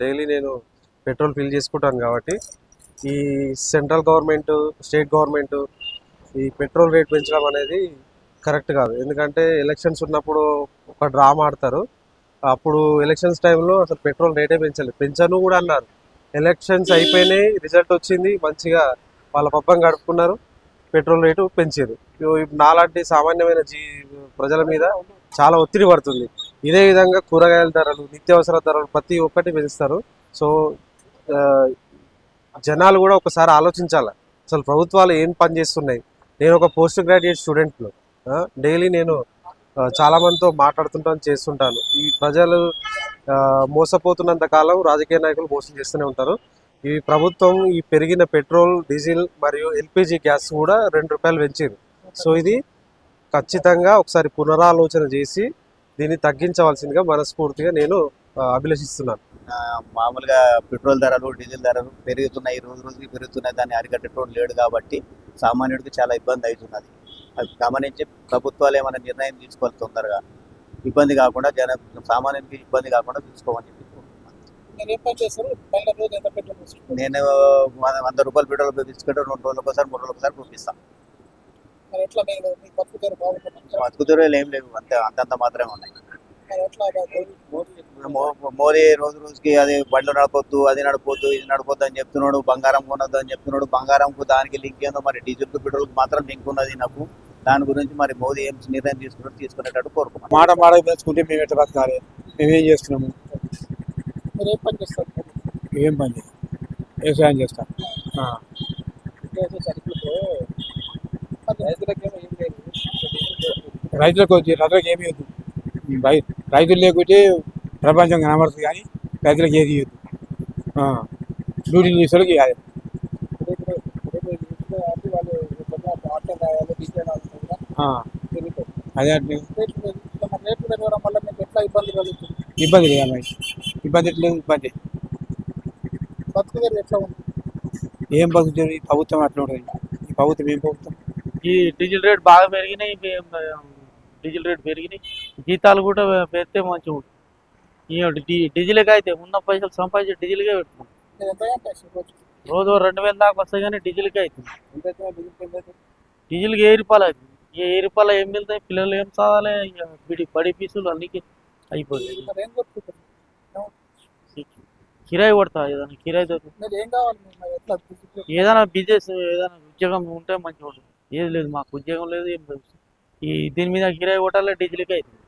Daily నేను petrol fill చేసుకుంటాను కాబట్టి ఈ సెంట్రల్ గవర్నమెంట్, స్టేట్ గవర్నమెంట్ ఈ పెట్రోల్ రేట్ పెంచడం అనేది కరెక్ట్ కాదు. ఎందుకంటే ఎలక్షన్స్ ఉన్నప్పుడు ఒక డ్రామా ఆడతారు. అప్పుడు ఎలక్షన్స్ టైంలో అసలు పెట్రోల్ రేటే పెంచలేదు, పెంచను కూడా అన్నారు. ఎలక్షన్స్ అయిపోయినాయి, రిజల్ట్ వచ్చింది, మంచిగా వాళ్ళ పబ్బం గడుపుకున్నారు, పెట్రోల్ రేటు పెంచారు. నాలాంటి సామాన్యమైన ప్రజల మీద చాలా ఒత్తిడి పడుతుంది. ఇదే విధంగా కూరగాయల ధరలు, నిత్యావసర ధరలు ప్రతి ఒక్కటి పెంచుతారు. సో జనాలు కూడా ఒకసారి ఆలోచించాలి, అసలు ప్రభుత్వాలు ఏం పని చేస్తున్నాయి. నేను ఒక పోస్ట్ గ్రాడ్యుయేట్ స్టూడెంట్ను, డైలీ నేను చాలా మందితో మాట్లాడుతుంటాను, చేస్తుంటాను. ఈ ప్రజలు మోసపోతున్నంత కాలం రాజకీయ నాయకులు మోసం చేస్తూనే ఉంటారు. ఈ ప్రభుత్వం ఈ పెరిగిన పెట్రోల్, డీజిల్ మరియు ఎల్పిజి గ్యాస్ కూడా ₹2 పెంచింది. సో ఇది ఖచ్చితంగా ఒకసారి పునరాలోచన చేసి దీన్ని తగ్గించవలసిందిగా మనస్ఫూర్తిగా నేను అభిలషిస్తున్నాను. మామూలుగా పెట్రోల్ ధరలు, డీజిల్ ధరలు పెరుగుతున్నాయి, రోజు రోజుకి పెరుగుతున్నాయి. దాన్ని అరికట్టేటోడు లేడు కాబట్టి సామాన్యుడికి చాలా ఇబ్బంది అవుతున్నది. అది గమనించి ప్రభుత్వాలు ఏమైనా నిర్ణయం తీసుకోవాలి, తొందరగా ఇబ్బంది కాకుండా సామాన్యుడికి ఇబ్బంది కాకుండా చూసుకోమని చెప్పి నేను ₹100 పెట్రోల్ తీసుకుంటే 2 రోజులకు ఒకసారి, 3 రోజులకు ఒకసారి పంపిస్తాను. బతుకుదూరాలు ఏం లేవు, అంతంత మాత్రమే ఉన్నాయి. మోదీ రోజు రోజుకి అది బండ్లు నడపొద్దు, అది నడపొద్దు, ఇది నడపొద్దు అని చెప్తున్నాడు. బంగారం కొనొద్దు అని చెప్తున్నాడు. బంగారంకు దానికి లింక్ ఏందో మరి, డీజిల్కు పెట్రోల్కి మాత్రం లింక్ ఉన్నది నాకు. దాని గురించి మరి మోదీ ఏం నిర్ణయం తీసుకునేటట్టు కోరుకున్నాం. మాట తెలుసుకుంటే మేము ఎట్లా బతకాలి, మేమేం చేస్తున్నాము, ఏం పని చేస్తారు? ఏం పని చేస్తాం, వ్యవసాయం చేస్తాం. రైతులకు ఏమి ఇవ్వద్దు. రైతులు లేకుంటే ప్రపంచం కనబడుతుంది, కానీ రైతులకు ఏది ఇవ్వద్దు. డ్యూటీ చేసేవాళ్ళకి ఇవ్వాలి. అదే ఇబ్బంది లేదు, ఇబ్బంది లేదు, ఇబ్బంది ఏం బతుకుతుంది. ఈ ప్రభుత్వం అట్లా ఉంటుంది. ఈ ప్రభుత్వం ఏం ప్రభుత్వం? ఈ డీజిల్ రేట్ బాగా పెరిగినాయి, జీతాలు కూడా పెడితే మంచిగా ఉంటుంది. డీజిల్కి అయితే ఉన్న పైసలు సంపాదించి డీజిల్కే పెట్టుకుంటాం. రోజు 2000 దాకా వస్తాయి, కానీ డీజిల్కే అవుతుంది. డీజిల్కి ₹1000 అవుతుంది. ఈ ₹1000 ఏం వెళ్తాయి? పిల్లలు ఏం చదవాలి? బడి ఫీజులు అన్నికి అయిపోతాయి. కిరాయి కొడతా, ఏదైనా కిరాయి ఏదైనా బిజినెస్, ఏదైనా ఉద్యోగం ఉంటే మంచిగా ఉంటుంది. ఏది లేదు, మాకు ఉద్యోగం లేదు, ఏం లేదు. దీని మీద కిరాయి కొట్టాలి, డీజిల్కే అవుతుంది.